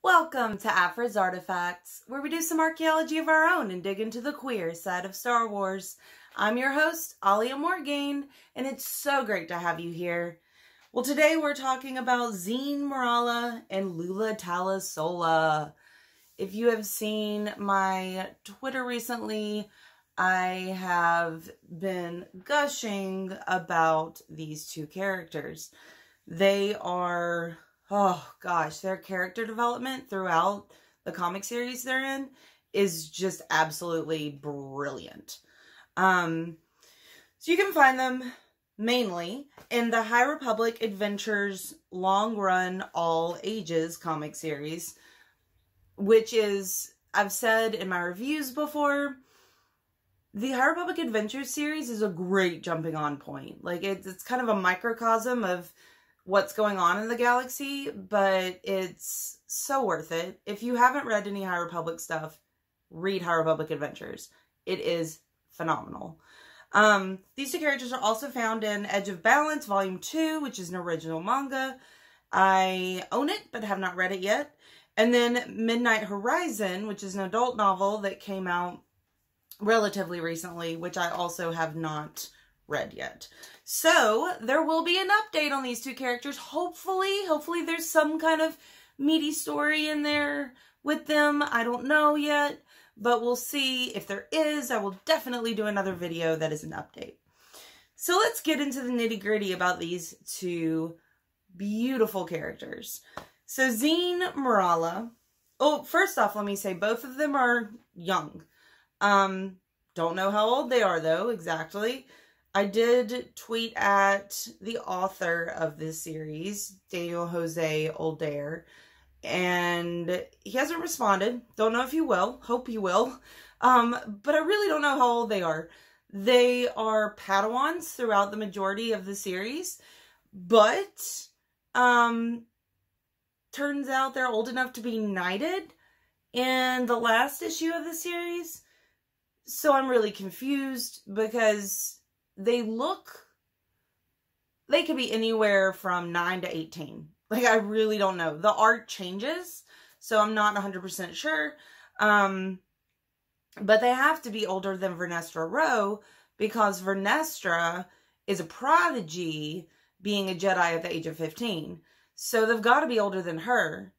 Welcome to Aphra's Artifacts, where we do some archaeology of our own and dig into the queer side of Star Wars. I'm your host, Alia Morgaine, and it's so great to have you here. Well, today we're talking about Zeen Mrala and Lula Talisola. If you have seen my Twitter recently, I have been gushing about these two characters. They are... oh gosh, their character development throughout the comic series they're in is just absolutely brilliant. So you can find them mainly in the High Republic Adventures long run all ages comic series, which is, I've said in my reviews before, the High Republic Adventures series is a great jumping on point. Like it's kind of a microcosm of what's going on in the galaxy, but it's so worth it. If you haven't read any High Republic stuff, read High Republic Adventures. It is phenomenal. These two characters are also found in Edge of Balance Volume 2, which is an original manga. I own it, but have not read it yet. And then Midnight Horizon, which is an adult novel that came out relatively recently, which I also have not read yet. So there will be an update on these two characters. Hopefully there's some kind of meaty story in there with them. I don't know yet, but we'll see. If there is, I will definitely do another video that is an update. So let's get into the nitty-gritty about these two beautiful characters. So Zeen Mrala. Oh, first off, let me say both of them are young. Don't know how old they are though, exactly. I did tweet at the author of this series, Daniel Jose Oldair, and he hasn't responded. Don't know if he will. Hope he will. But I really don't know how old they are. They are Padawans throughout the majority of the series, but turns out they're old enough to be knighted in the last issue of the series. So I'm really confused because they could be anywhere from 9 to 18. Like, I really don't know. The art changes, so I'm not 100% sure. But they have to be older than Vernestra Rwoh, because Vernestra is a prodigy, being a Jedi at the age of 15. So they've got to be older than her.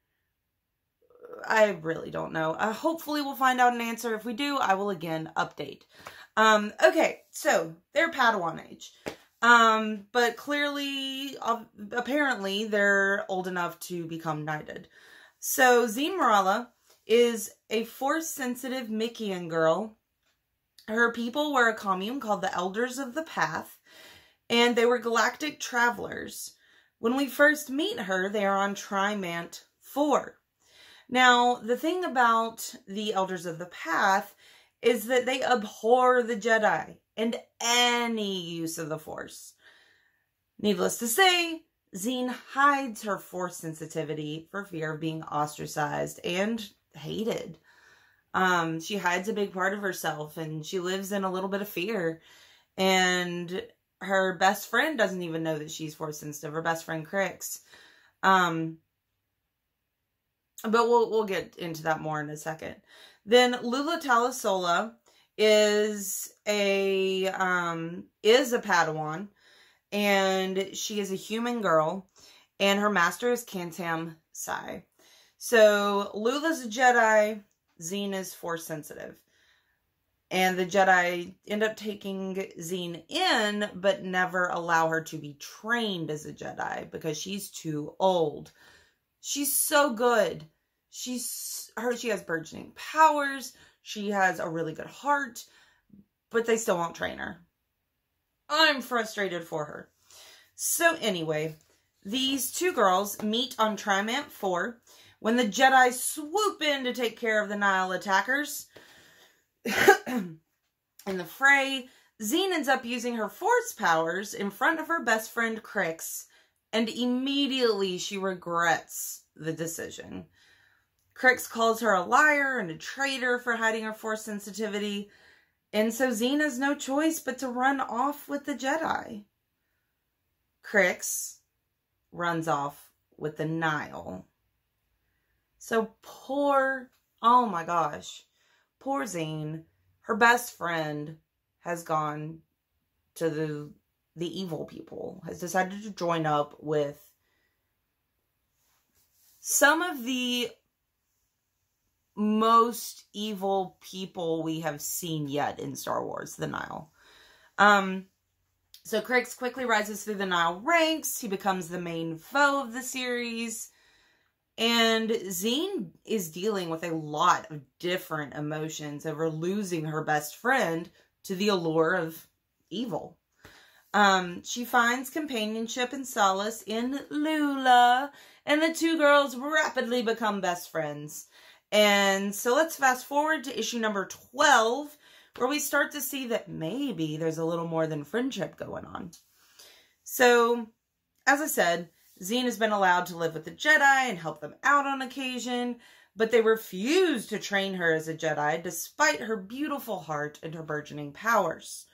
I really don't know. Hopefully we'll find out an answer. If we do, I will again update. Okay, so they're Padawan age. But clearly, apparently, they're old enough to become knighted. So Zeen Mrala is a Force-sensitive Mickeyan girl. Her people were a commune called the Elders of the Path, and they were galactic travelers. When we first meet her, they are on Trimant 4. Now, the thing about the Elders of the Path is that they abhor the Jedi and any use of the Force. Needless to say, Zeen hides her Force sensitivity for fear of being ostracized and hated. She hides a big part of herself, and she lives in a little bit of fear. And her best friend doesn't even know that she's Force sensitive. Her best friend, Crix. But we'll get into that more in a second. Then Lula Talisola is a Padawan, and she is a human girl, and her master is Kantam Sai. So Lula's a Jedi, Zeen is Force sensitive. And the Jedi end up taking Zeen in, but never allow her to be trained as a Jedi because she's too old. She's so good. She has burgeoning powers. She has a really good heart, but they still won't train her. I'm frustrated for her. So anyway, these two girls meet on Trimant 4 when the Jedi swoop in to take care of the Nihil attackers. In the fray, Zeen ends up using her Force powers in front of her best friend Crix, and immediately she regrets the decision. Crix calls her a liar and a traitor for hiding her Force sensitivity, and so Zeen has no choice but to run off with the Jedi. Crix runs off with the Nihil. So oh my gosh, poor Zeen. Her best friend has gone to the evil people, has decided to join up with some of the most evil people we have seen yet in Star Wars, the Nile. So Crix quickly rises through the Nile ranks. He becomes the main foe of the series. And Zeen is dealing with a lot of different emotions over losing her best friend to the allure of evil. She finds companionship and solace in Lula, and the two girls rapidly become best friends. And so let's fast forward to issue number 12, where we start to see that maybe there's a little more than friendship going on. So, as I said, Zeen has been allowed to live with the Jedi and help them out on occasion, but they refuse to train her as a Jedi despite her beautiful heart and her burgeoning powers.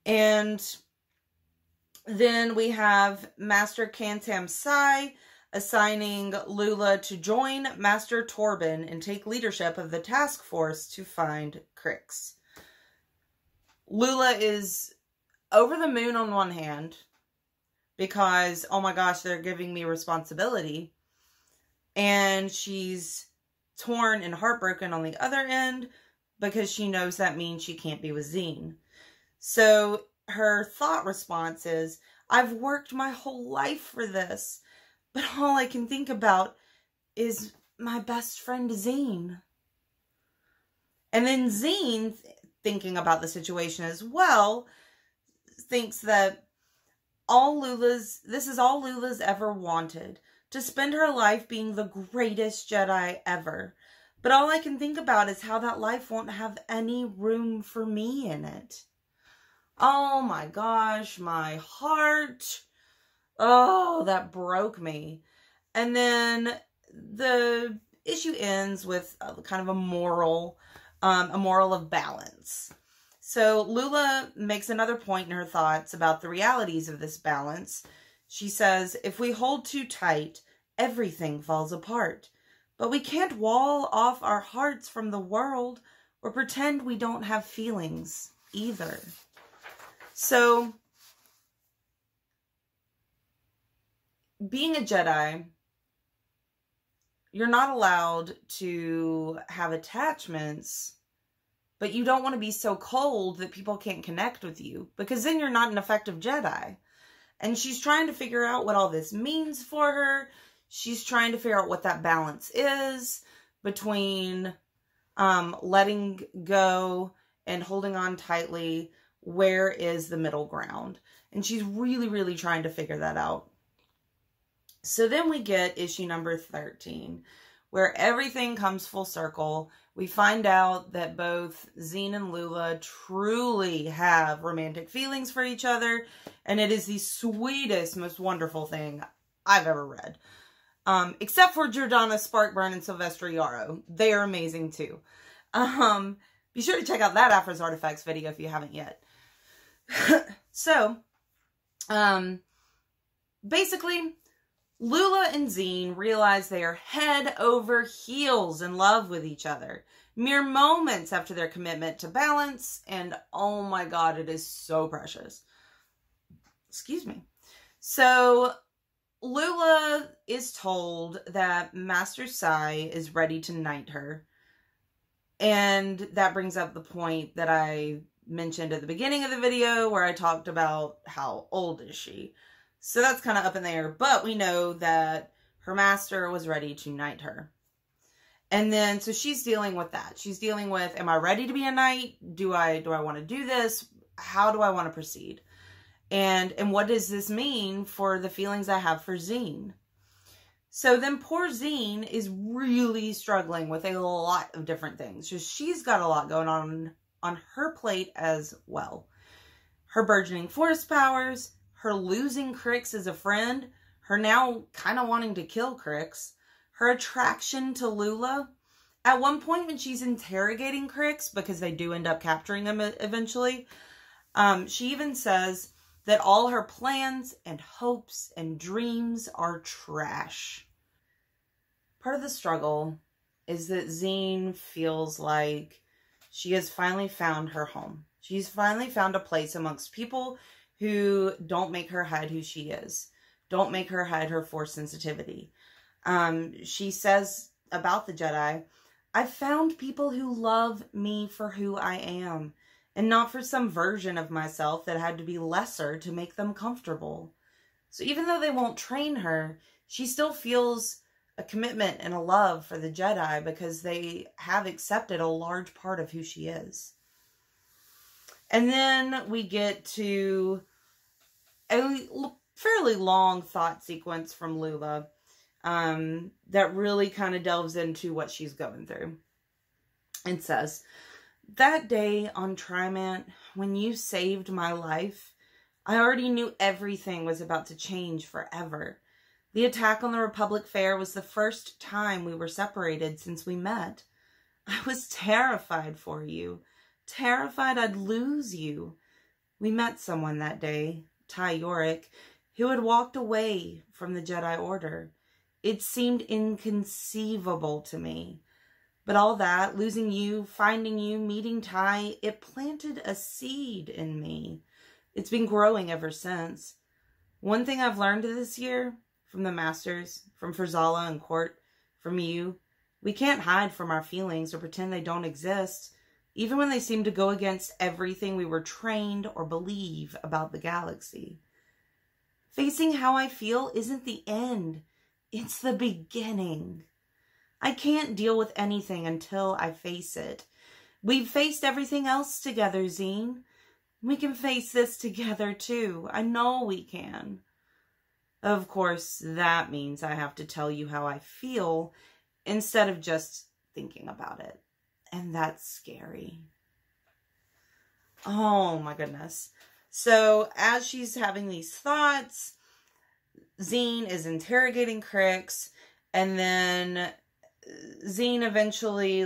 And then we have Master Kantam Sai assigning Lula to join Master Torben and take leadership of the task force to find Crix. Lula is over the moon on one hand because, oh my gosh, they're giving me responsibility. And she's torn and heartbroken on the other end because she knows that means she can't be with Zeen. So her thought response is, I've worked my whole life for this, but all I can think about is my best friend Zeen. And then Zeen, thinking about the situation as well, thinks that this is all Lula's ever wanted, to spend her life being the greatest Jedi ever. But all I can think about is how that life won't have any room for me in it. Oh my gosh, my heart. Oh, that broke me. And then the issue ends with kind of a moral of balance. So Lula makes another point in her thoughts about the realities of this balance. She says, if we hold too tight, everything falls apart. But we can't wall off our hearts from the world or pretend we don't have feelings either. So, being a Jedi, you're not allowed to have attachments, but you don't want to be so cold that people can't connect with you, because then you're not an effective Jedi. And she's trying to figure out what all this means for her. She's trying to figure out what that balance is between letting go and holding on tightly. Where is the middle ground? And she's really, really trying to figure that out. So then we get issue number 13, where everything comes full circle. We find out that both Zeen and Lula truly have romantic feelings for each other, and it is the sweetest, most wonderful thing I've ever read. Except for Jordana Sparkburn and Sylvester Yarrow. They are amazing too. Be sure to check out that Aphra's Artifacts video if you haven't yet. So, basically, Lula and Zeen realize they are head over heels in love with each other, mere moments after their commitment to balance, and oh my god, it is so precious. Excuse me. So, Lula is told that Master Sai is ready to knight her, and that brings up the point that I mentioned at the beginning of the video where I talked about how old is she. So that's kind of up in the air, but we know that her master was ready to knight her. And then, so she's dealing with that. She's dealing with, am I ready to be a knight? Do I want to do this? How do I want to proceed? And what does this mean for the feelings I have for Zeen? So then poor Zeen is really struggling with a lot of different things. Just she's got a lot going on her plate as well. Her burgeoning force powers, her losing Crix as a friend, her now kind of wanting to kill Crix, her attraction to Lula. At one point when she's interrogating Crix, because they do end up capturing them eventually, she even says that all her plans and hopes and dreams are trash. part of the struggle is that Zeen feels like she has finally found her home. She's finally found a place amongst people who don't make her hide who she is. Don't make her hide her Force sensitivity. She says about the Jedi, I've found people who love me for who I am, and not for some version of myself that had to be lesser to make them comfortable. So even though they won't train her, she still feels a commitment and a love for the Jedi because they have accepted a large part of who she is. And then we get to a fairly long thought sequence from Lula that really kind of delves into what she's going through. It says, that day on Trimant, when you saved my life, I already knew everything was about to change forever. The attack on the Republic Fair was the first time we were separated since we met. I was terrified for you. Terrified I'd lose you. We met someone that day, Ty Yorick, who had walked away from the Jedi Order. It seemed inconceivable to me. But all that, losing you, finding you, meeting Ty, it planted a seed in me. It's been growing ever since. One thing I've learned this year, from the Masters, from Ferzala and Court, from you, we can't hide from our feelings or pretend they don't exist, even when they seem to go against everything we were trained or believe about the galaxy. Facing how I feel isn't the end. It's the beginning. I can't deal with anything until I face it. We've faced everything else together, Zeen. We can face this together too. I know we can. Of course, that means I have to tell you how I feel instead of just thinking about it. And that's scary. Oh my goodness. So as she's having these thoughts, Zeen is interrogating Crix, and then Zeen eventually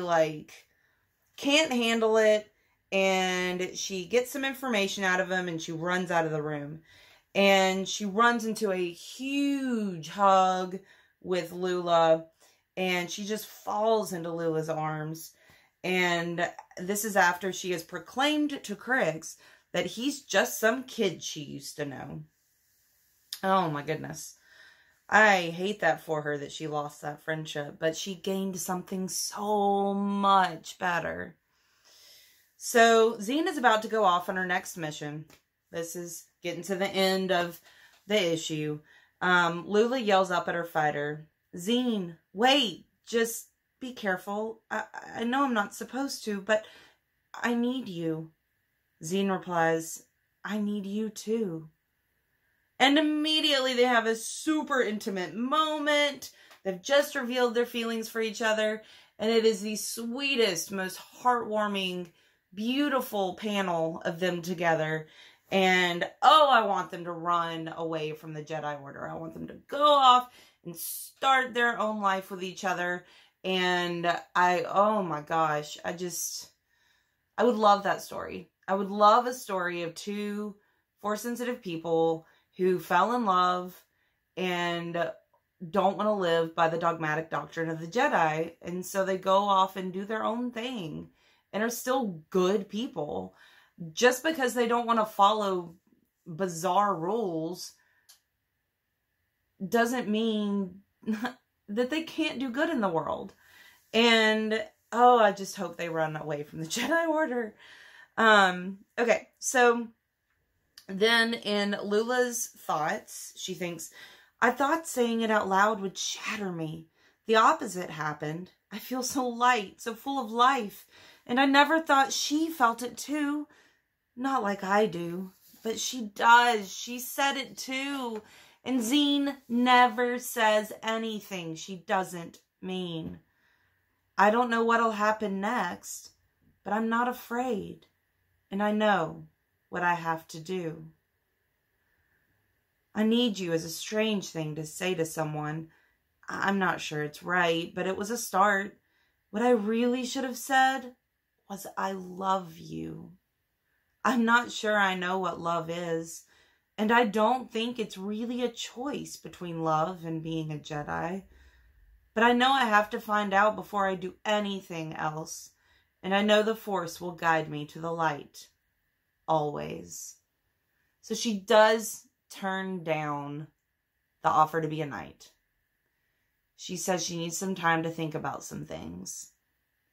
can't handle it, and she gets some information out of him and she runs out of the room. And she runs into a huge hug with Lula, and she just falls into Lula's arms. And this is after she has proclaimed to Crix that he's just some kid she used to know. Oh my goodness. I hate that for her, that she lost that friendship, but she gained something so much better. So Zeen is about to go off on her next mission. This is getting to the end of the issue. Lula yells up at her fighter, Zeen, wait, just be careful. I know I'm not supposed to, but I need you. Zeen replies, I need you too. And immediately they have a super intimate moment. They've just revealed their feelings for each other. And it is the sweetest, most heartwarming, beautiful panel of them together. And, oh, I want them to run away from the Jedi Order. I want them to go off and start their own life with each other. And oh my gosh, I would love that story. I would love a story of two Force-sensitive people who fell in love and don't want to live by the dogmatic doctrine of the Jedi. And so they go off and do their own thing and are still good people. Just because they don't want to follow bizarre rules doesn't mean that they can't do good in the world. And, oh, I just hope they run away from the Jedi Order. Okay, so then in Lula's thoughts, she thinks, I thought saying it out loud would shatter me. The opposite happened. I feel so light, so full of life. And I never thought she felt it too. Not like I do, but she does. She said it too. And Zeen never says anything she doesn't mean. I don't know what'll happen next, but I'm not afraid. And I know what I have to do. I need you is a strange thing to say to someone. I'm not sure it's right, but it was a start. What I really should have said was, I love you. I'm not sure I know what love is, and I don't think it's really a choice between love and being a Jedi. But I know I have to find out before I do anything else. And I know the Force will guide me to the light. Always. So she does turn down the offer to be a knight. She says she needs some time to think about some things.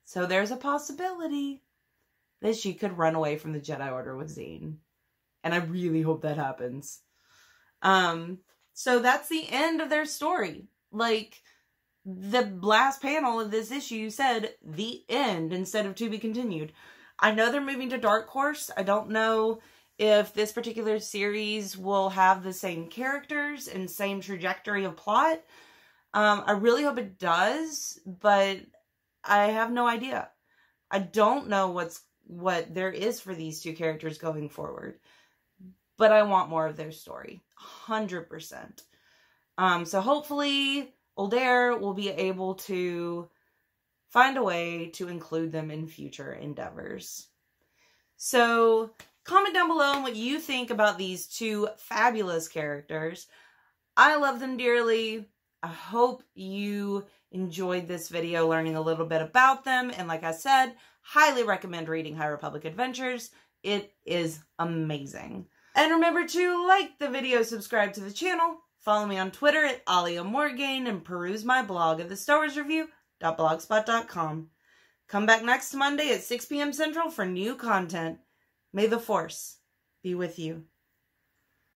So there's a possibility that she could run away from the Jedi Order with Zeen. And I really hope that happens. So that's the end of their story. Like, the last panel of this issue said the end instead of to be continued. I know they're moving to Dark Horse. I don't know if this particular series will have the same characters and same trajectory of plot. I really hope it does, but I have no idea. I don't know what there is for these two characters going forward. But I want more of their story. 100%. So hopefully Oldair will be able to find a way to include them in future endeavors. So comment down below on what you think about these two fabulous characters. I love them dearly. I hope you enjoyed this video learning a little bit about them. And like I said, highly recommend reading High Republic Adventures. It is amazing. And remember to like the video, subscribe to the channel, follow me on Twitter at AliaMorgain, and peruse my blog at thestarwarsreview.blogspot.com. Come back next Monday at 6 p.m. Central for new content. May the Force be with you.